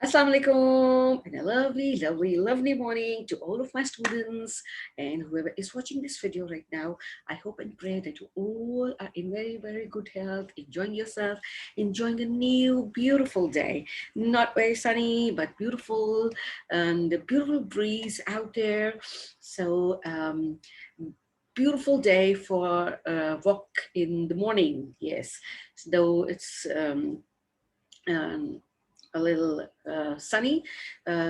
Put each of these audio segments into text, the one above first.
Assalamu alaikum and a lovely morning to all of my students and whoever is watching this video right now. I hope and pray that you all are in very good health, enjoying yourself, enjoying a new beautiful day. Not very sunny but beautiful, and a beautiful breeze out there. So beautiful day for a walk in the morning. Yes, though it's um, a little sunny,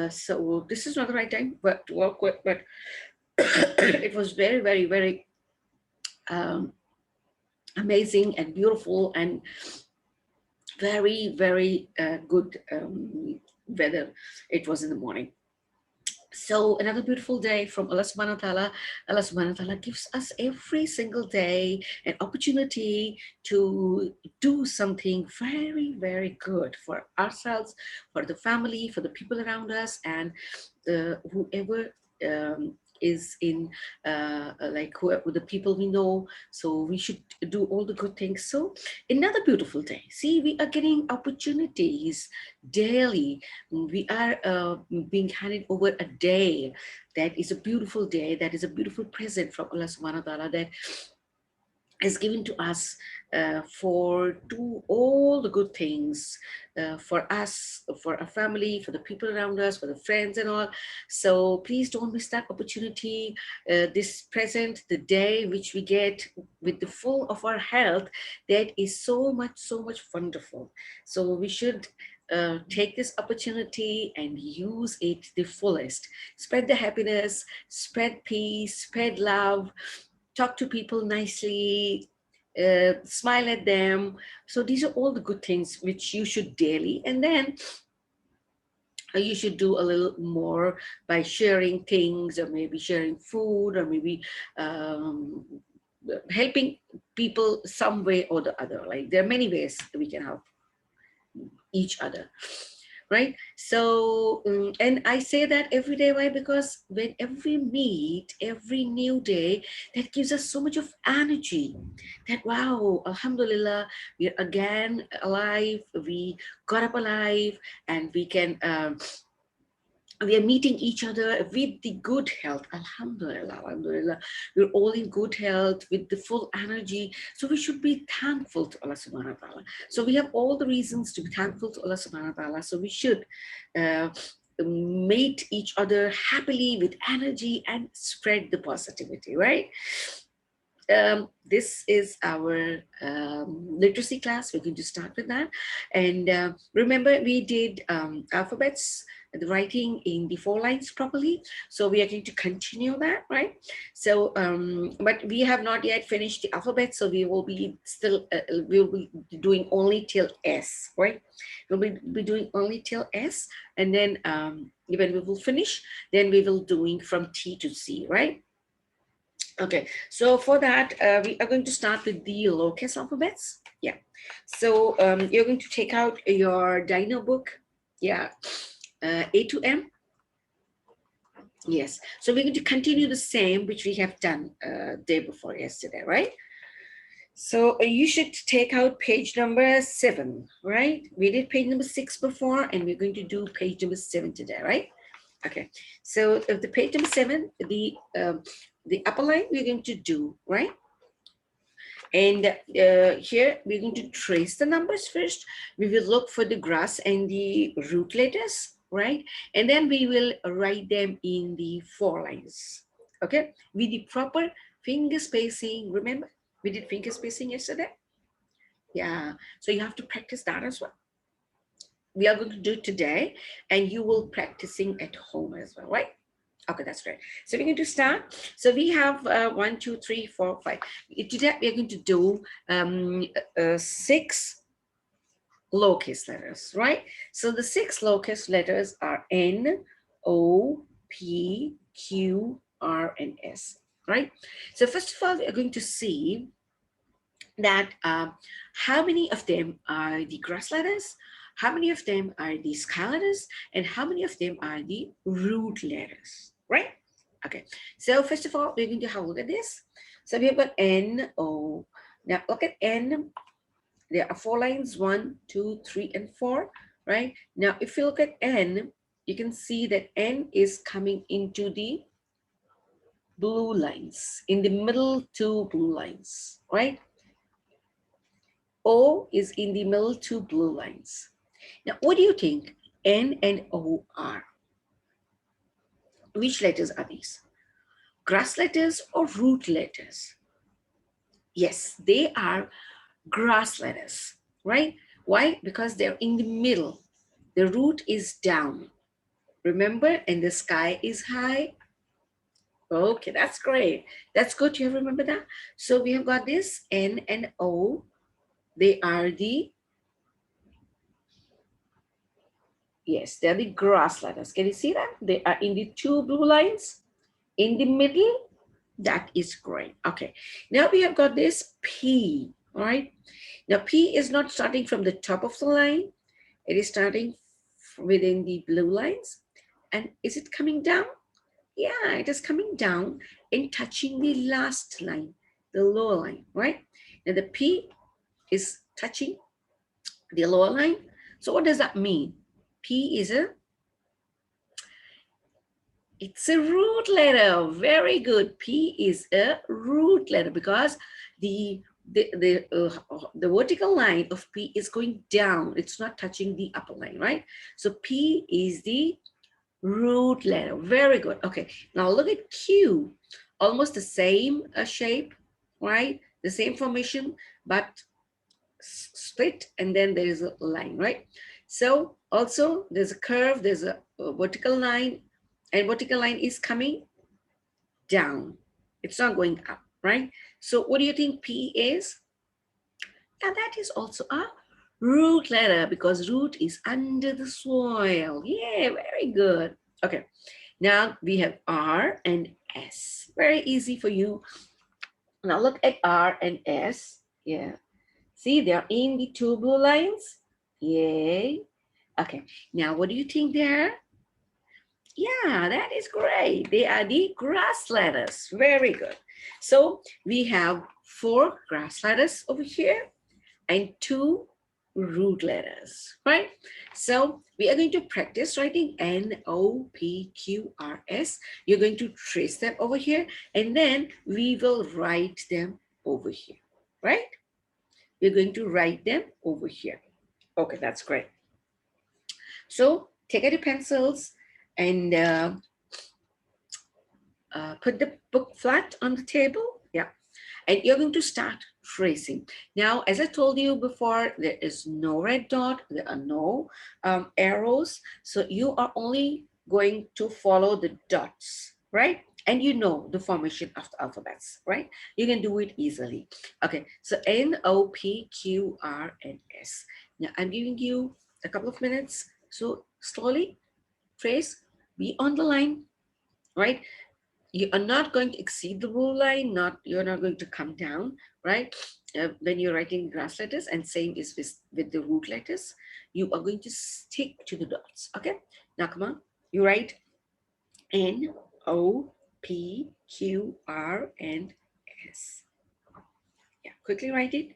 so this is not the right time but to walk with, but it was very um, amazing and beautiful and very good weather it was in the morning. So another beautiful day from Allah subhanahu wa ta'ala. Allah subhanahu wa ta'ala gives us every single day an opportunity to do something very good for ourselves, for the family, for the people around us, and whoever is in like whoever the people we know. So we should do all the good things. So another beautiful day. See, we are getting opportunities daily. We are being handed over a day that is a beautiful day, that is a beautiful present from Allah subhanahu wa ta'ala, that is given to us for do all the good things for us, for our family, for the people around us, for the friends and all. So please don't miss that opportunity. This present, the day which we get with the full of our health, that is so much wonderful. So we should take this opportunity and use it the fullest. Spread the happiness, spread peace, spread love, talk to people nicely, smile at them. So these are all the good things which you should daily, and then you should do a little more by sharing things, or maybe sharing food, or maybe helping people some way or the other. Like there are many ways we can help each other, right? So and I say that every day. Why? Because whenever we meet, every new day, that gives us so much of energy, that wow, alhamdulillah, we're again alive, we got up alive, and we are meeting each other with the good health. Alhamdulillah, we're all in good health with the full energy. So we should be thankful to Allah subhanahu wa ta'ala. So we have all the reasons to be thankful to Allah subhanahu wa ta'ala. So we should meet each other happily with energy and spread the positivity, right? This is our literacy class. We're going to start with that. And remember, we did alphabets, the writing in the 4 lines properly. So we are going to continue that, right? So, but we have not yet finished the alphabet. So we will be still, we'll be doing only till S, right? We'll be doing only till S. And then when we will finish, then we will doing from T to C, right? Okay, so for that, we are going to start with the Locus Alphabets. Yeah, so you're going to take out your Dino book. Yeah, A to M. Yes, so we're going to continue the same which we have done day before yesterday, right? So you should take out page number 7, right? We did page number 6 before, and we're going to do page number 7 today, right? Okay, so the page number 7, the upper line we're going to do, right? And here we're going to trace the numbers first. We will look for the grass and the root letters, right? And then we will write them in the 4 lines, okay? With the proper finger spacing. Remember, we did finger spacing yesterday? Yeah, so you have to practice that as well. We are going to do it today, and you will practicing at home as well, right? Okay, that's great. So we're going to start. So we have 1, 2, 3, 4, 5. Today we are going to do 6 lowercase letters, right? So the 6 lowercase letters are N, O, P, Q, R, and S, right? So first of all, we are going to see that how many of them are the grass letters, how many of them are the sky letters, and how many of them are the root letters, right? Okay, so first of all, we're going to have a look at this. So we have got N, O. Now look at N. There are 4 lines, 1, 2, 3, and 4, right? Now, if you look at N, you can see that N is coming into the blue lines, in the middle two blue lines, right? O is in the middle two blue lines. Now, what do you think N and O are? Which letters are these? Grass letters or root letters? Yes, they are grass letters, right? Why? Because they're in the middle. The root is down. Remember, and the sky is high. Okay, that's great. That's good. You remember that? So we have got this N and O. They are the, yes, they're the grass letters. Can you see that? They are in the two blue lines. In the middle, that is great. Okay, now we have got this P, all right? Now P is not starting from the top of the line. It is starting within the blue lines. And is it coming down? Yeah, it is coming down and touching the last line, the lower line, right? Now the P is touching the lower line. So what does that mean? P is it's a root letter. Very good. P is a root letter because the vertical line of P is going down. It's not touching the upper line, right? So P is the root letter. Very good. Okay, now look at Q. Almost the same shape, right? The same formation, but split, and then there is a line, right? So also there's a curve, there's a vertical line, and vertical line is coming down. It's not going up, right? So what do you think P is? And that is also a root letter because root is under the soil. Yeah, very good. Okay, now we have R and S. Very easy for you. Now look at R and S. Yeah. See, they're in the two blue lines. Yay. Okay, now what do you think there? Yeah, that is great. They are the grass letters. Very good. So we have 4 grass letters over here and 2 root letters, right? So we are going to practice writing N-O-P-Q-R-S. You're going to trace them over here, and then we will write them over here, right? We're going to write them over here. Okay, that's great. So take out your pencils and put the book flat on the table. Yeah. And you're going to start tracing. Now, as I told you before, there is no red dot. There are no arrows. So you are only going to follow the dots, right? And you know the formation of the alphabets, right? You can do it easily. Okay, so N-O-P-Q-R-S. Now, I'm giving you a couple of minutes. So slowly trace, be on the line, right? You are not going to exceed the blue line, you're not going to come down, right? When you're writing grass letters, and same is with the root letters, you are going to stick to the dots, okay? Now come on, you write N-O-P-Q-R-S. Yeah, quickly write it.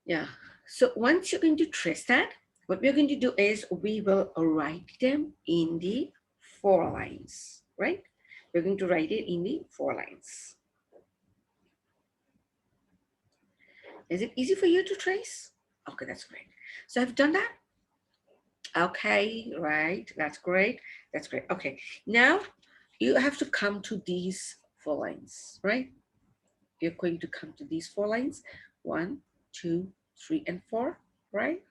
Yeah, so once you're going to trace that, what we're going to do is we will write them in the 4 lines, right? We're going to write it in the 4 lines. Is it easy for you to trace? Okay, that's great. So I've done that. Okay, right, that's great. That's great. Okay, now you have to come to these 4 lines, right? You're going to come to these 4 lines. 1, 2, 3, and 4, right?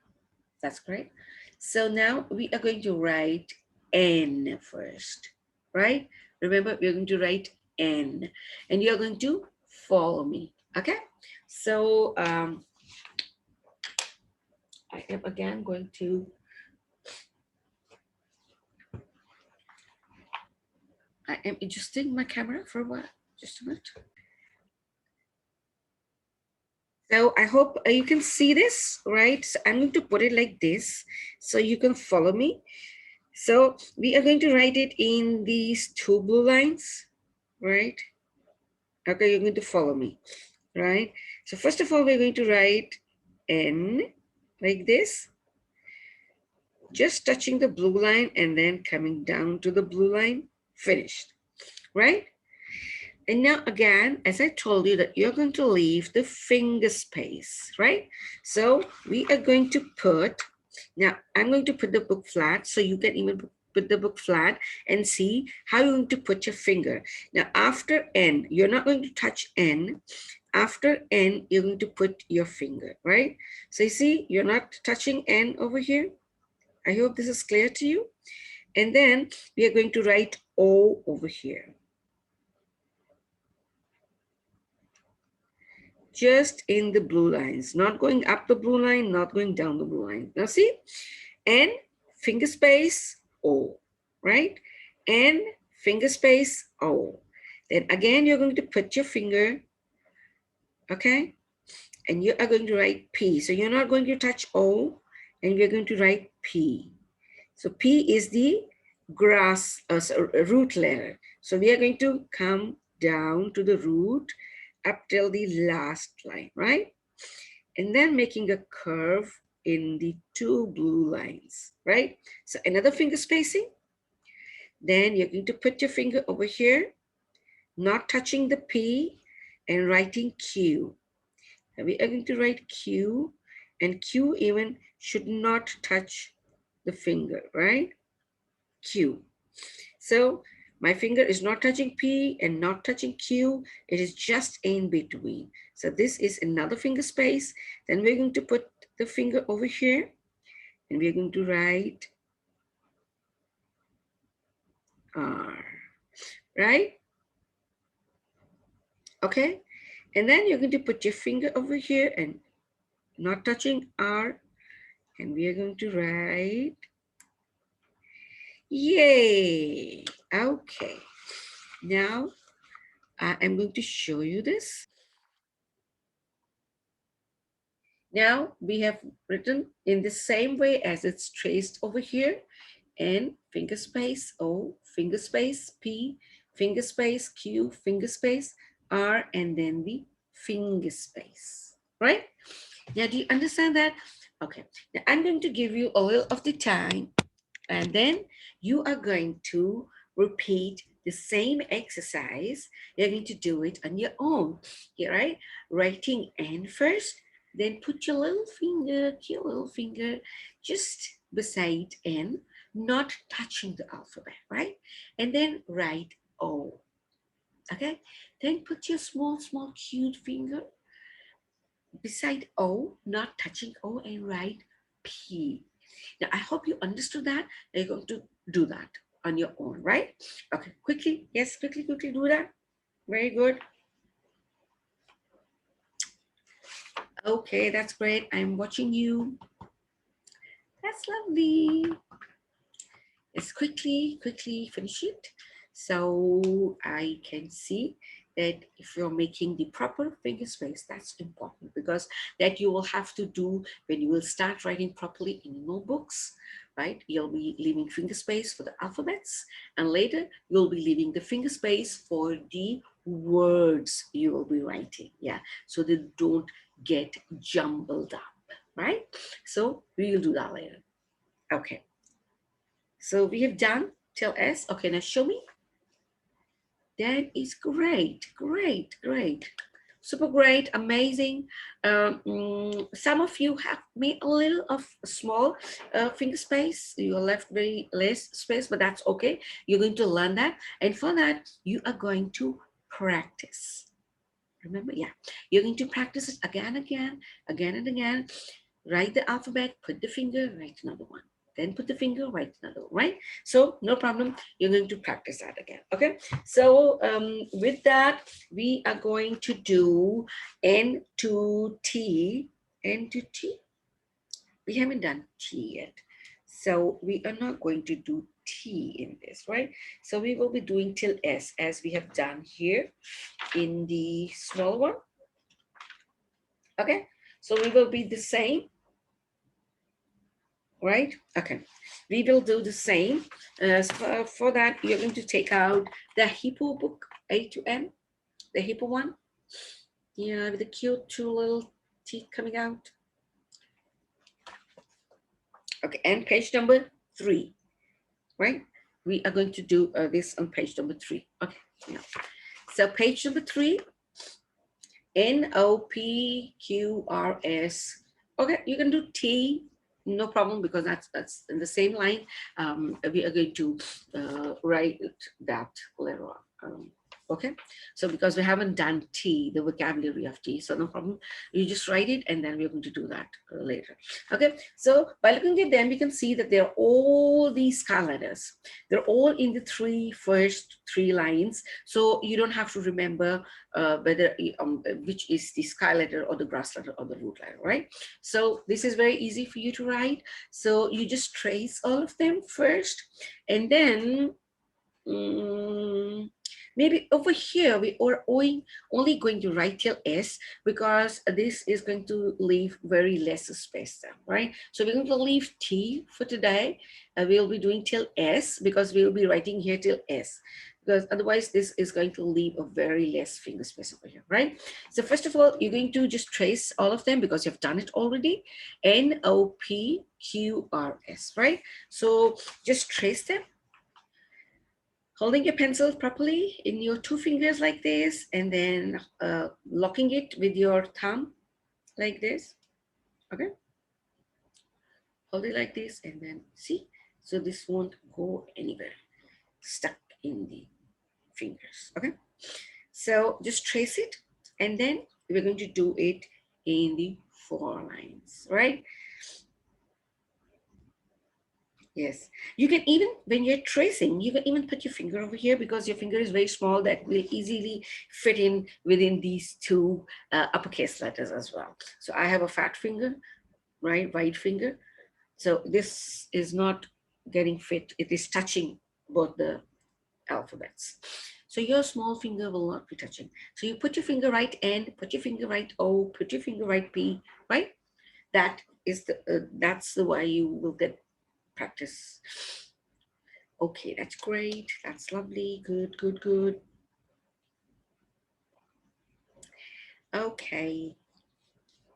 That's great. So now we are going to write N first, right? Remember, we're going to write N, and you're going to follow me, okay? So I am again going to, I am adjusting my camera for a while, just a minute. So I hope you can see this, right? So I'm going to put it like this so you can follow me. So we are going to write it in these 2 blue lines, right? Okay, you're going to follow me, right? So first of all, we're going to write N, like this, just touching the blue line and then coming down to the blue line, finished, right? And now again, as I told you that you're going to leave the finger space, right? So we are going to put, now I'm going to put the book flat so you can even put the book flat and see how you're going to put your finger. Now after N, you're not going to touch N. After N, you're going to put your finger, right? So you see, you're not touching N over here. I hope this is clear to you. And then we are going to write O over here. Just in the blue lines, not going up the blue line, not going down the blue line. Now see, N, finger space, O, right? N, finger space, O. Then again, you're going to put your finger, okay? And you are going to write P. So you're not going to touch O, and we're going to write P. So P is the root letter. So we are going to come down to the root up till the last line, right? And then making a curve in the two blue lines, right? So another finger spacing. Then you're going to put your finger over here, not touching the P, and writing Q. And we are going to write Q, and Q even should not touch the finger, right? Q. So my finger is not touching P and not touching Q. It is just in between. So this is another finger space. Then we're going to put the finger over here and we're going to write R, right? Okay. And then you're going to put your finger over here and not touching R. And we are going to write yay. Okay. Now I'm going to show you this. Now we have written in the same way as it's traced over here, N, finger space, O, finger space, P, finger space, Q, finger space, R, and then the finger space, right? Now, do you understand that? Okay, now I'm going to give you a little of the time and then you are going to repeat the same exercise. You're going to do it on your own, yeah, right? Writing N first, then put your little finger just beside N, not touching the alphabet, right? And then write O, okay? Then put your small, cute finger beside O, not touching O, and write P. Now, I hope you understood that. You're going to do that on your own, right? Okay, quickly. Yes, quickly do that. Very good. Okay, that's great. I'm watching you. That's lovely. Let's quickly finish it. So I can see that if you're making the proper finger space, that's important because that you will have to do when you will start writing properly in notebooks, right? You'll be leaving finger space for the alphabets, and later you'll be leaving the finger space for the words you will be writing. Yeah, so they don't get jumbled up, right? So we will do that later. Okay. So we have done till S. Okay, now show me. That is great. Super great, amazing. Some of you have made a little of small finger space. You left very less space, but that's okay. You're going to learn that. And for that, you are going to practice. Remember, yeah, you're going to practice it again and again. Write the alphabet, put the finger, write another one. Then put the finger, write another one, right? So no problem, you're going to practice that again, okay? So with that, we are going to do N to T, N to T. We haven't done T yet. So we are not going to do T in this, right? So we will be doing till S as we have done here in the small one. Okay, so we will be the same, right? Okay, we will do the same. For that, you're going to take out the Hippo book, A to M, the Hippo one. Yeah, with the cute two little teeth coming out. Okay, and page number 3, right? We are going to do this on page number 3. Okay, yeah. So page number 3, NOPQRS. Okay, you can do T, no problem, because that's in the same line. We are going to write that later on. Okay, so because we haven't done T, the vocabulary of T, so no problem. You just write it, and then we're going to do that later. Okay, so by looking at them, we can see that they're all these sky letters. They're all in the first three lines, so you don't have to remember whether which is the sky letter or the grass letter or the root letter, right? So this is very easy for you to write. So you just trace all of them first, and then maybe over here we are only going to write till S, because this is going to leave very less space there, right? So we're going to leave T for today. We'll be doing till S, because we'll be writing here till S, because otherwise this is going to leave a very less finger space over here, right? So first of all, you're going to just trace all of them because you've done it already. NOPQRS, right? So just trace them, holding your pencil properly in your 2 fingers like this, and then locking it with your thumb like this. Okay, hold it like this, and then see, so this won't go anywhere, stuck in the fingers. Okay, so just trace it, and then we're going to do it in the 4 lines, right? Yes, you can even, when you're tracing, you can even put your finger over here, because your finger is very small, that will easily fit in within these 2 uppercase letters as well. So I have a fat finger, right, wide finger. So this is not getting fit. It is touching both the alphabets. So your small finger will not be touching. So you put your finger right N, put your finger right O, put your finger right P, right? That is that's the way you will get practice. Okay, that's great. That's lovely. Good, good, good. Okay.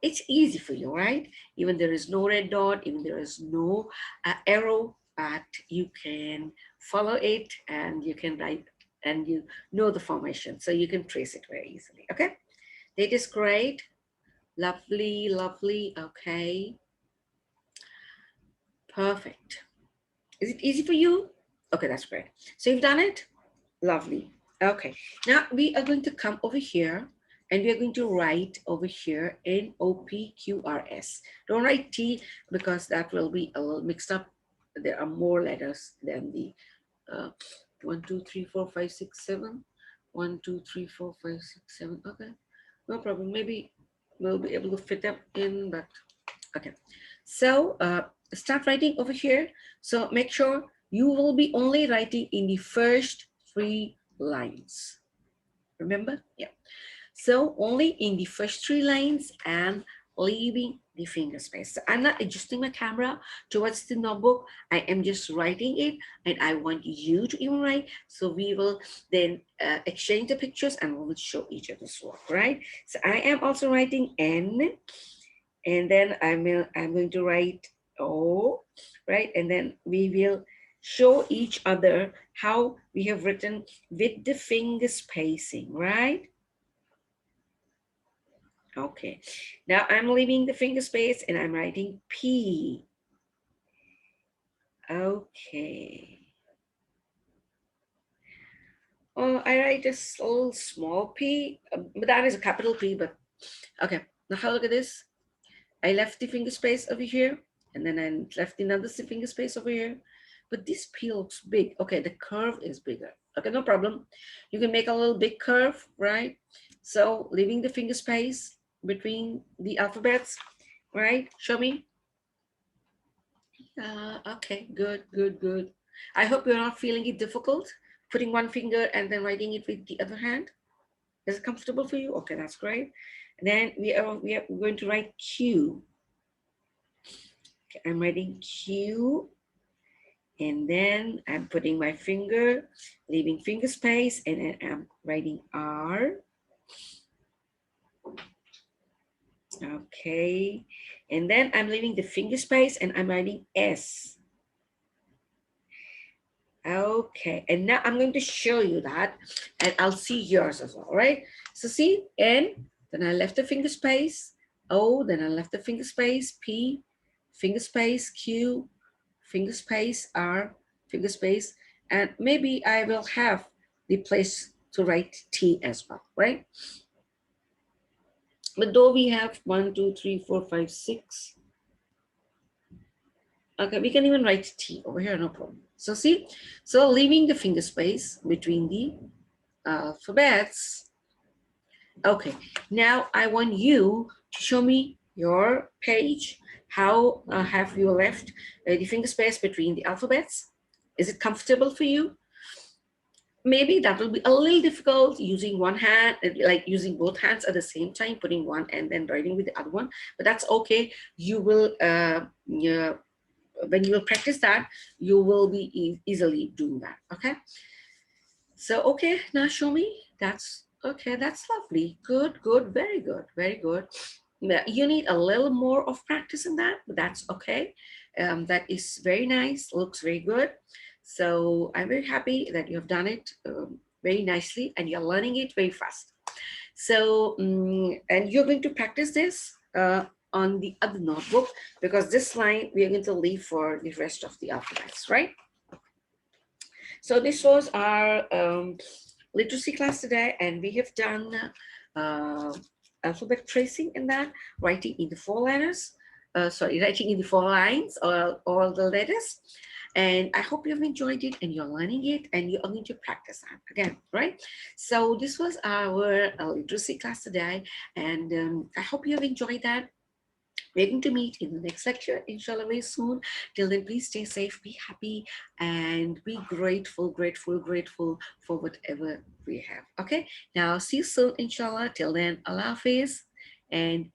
It's easy for you, right? Even there is no red dot, even there is no arrow, but you can follow it and you can write, and you know the formation, so you can trace it very easily. Okay, that is great. Lovely, lovely. Okay, perfect. Is it easy for you? Okay, that's great. So you've done it? Lovely. Okay, now we are going to come over here, and we are going to write over here NOPQRS. Don't write T, because that will be a little mixed up. There are more letters than the 1, 2, 3, 4, 5, 6, 7. 1, 2, 3, 4, 5, 6, 7. Okay, no problem. Maybe we'll be able to fit them in, but okay. So start writing over here. So make sure you will be only writing in the first 3 lines. Remember? Yeah. So only in the first 3 lines and leaving the finger space. So I'm not adjusting my camera towards the notebook. I am just writing it, and I want you to even write. So we will then exchange the pictures, and we will show each other's work, right? So I am also writing N, and then I'm going to write O, right? And then we will show each other how we have written with the finger spacing, right? Okay, now I'm leaving the finger space and I'm writing P. Okay. Oh, I write a little small p, but that is a capital P, but okay. Now look at this. I left the finger space over here, and then I left another finger space over here. But this P looks big. Okay, the curve is bigger. Okay, no problem. You can make a little big curve, right? So leaving the finger space between the alphabets, right? Show me. Okay, good, good, good. I hope you're not feeling it difficult, putting one finger and then writing it with the other hand. Is it comfortable for you? Okay, that's great. And then we are going to write Q. Okay, I'm writing Q, and then I'm putting my finger, leaving finger space, and then I'm writing R. Okay. And then I'm leaving the finger space and I'm writing S. Okay. And now I'm going to show you that and I'll see yours as well, right? So see, N, then I left the finger space, O, then I left the finger space, P, finger space, Q, finger space, R, finger space, and maybe I will have the place to write T as well, right? But though we have 1, 2, 3, 4, 5, 6. Okay, we can even write T over here, no problem. So see, so leaving the finger space between the alphabets. Okay, now I want you to show me your page. How have you left the finger space between the alphabets? Is it comfortable for you? Maybe that will be a little difficult using one hand, like using both hands at the same time, putting one and then writing with the other one, but that's okay. You will, yeah, when you will practice that, you will be easily doing that, okay? So, okay, now show me. That's okay, that's lovely. Good, good, very good, very good. You need a little more of practice in that, but that's okay. That is very nice, looks very good. So I'm very happy that you have done it very nicely and you're learning it very fast. So, and you're going to practice this on the other notebook because this line we are going to leave for the rest of the alphabets, right? So this was our literacy class today, and we have done alphabet tracing in that, writing in the 4 letters, writing in the 4 lines, or all the letters. And I hope you've enjoyed it and you're learning it and you're going to practice that again, right? So this was our literacy class today, and I hope you've enjoyed that. We're going to meet in the next lecture, inshallah, very soon. Till then, please stay safe, be happy, and be grateful, grateful, grateful for whatever we have. Okay, now see you soon, inshallah. Till then, Allah Hafiz, and